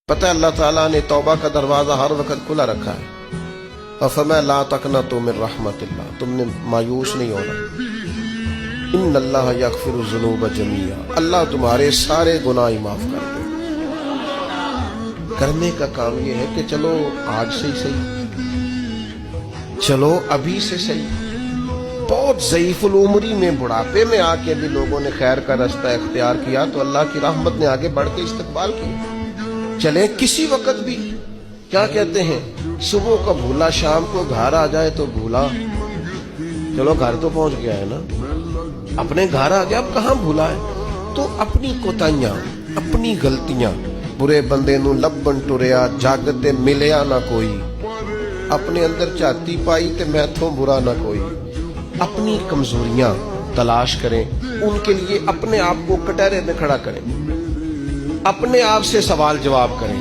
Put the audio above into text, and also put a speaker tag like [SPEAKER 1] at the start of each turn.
[SPEAKER 1] پتہ ہے اللہ تعالیٰ نے توبہ کا دروازہ ہر وقت کھلا رکھا ہے. فَفَمَا لَا تَقْنَطُوا مِن رَحْمَةِ اللَّهِ, تم نے مایوس نہیں ہونا. اِنَّ اللَّهَ يَغْفِرُ الذُّنُوبَ جَمِيعًا, اللہ تمہارے سارے گناہ معاف کر دے. کرنے کا کام یہ ہے کہ چلو آج سے ہی صحیح, چلو ابھی سے صحیح. بہت ضعیف العمری میں بڑھاپے میں آ کے بھی لوگوں نے خیر کا رستہ اختیار کیا تو اللہ کی رحمت نے آگے بڑھ کے استقبال کیا. چلیں کسی وقت بھی, کیا کہتے ہیں, صبح کا بھولا شام کو گھر آ جائے تو بھولا, چلو گھر تو پہنچ گیا ہے نا, اپنے گھر آ گیا, اب کہاں بھولا ہے. تو اپنی کوتاہیاں, اپنی غلطیاں, برے بندے نو لبن ٹریا جاگتے ملیا نہ کوئی, اپنے اندر چاتی پائی تے میتھوں برا نہ کوئی. اپنی کمزوریاں تلاش کریں, ان کے لیے اپنے آپ کو کٹہرے میں کھڑا کریں, اپنے آپ سے سوال جواب کریں.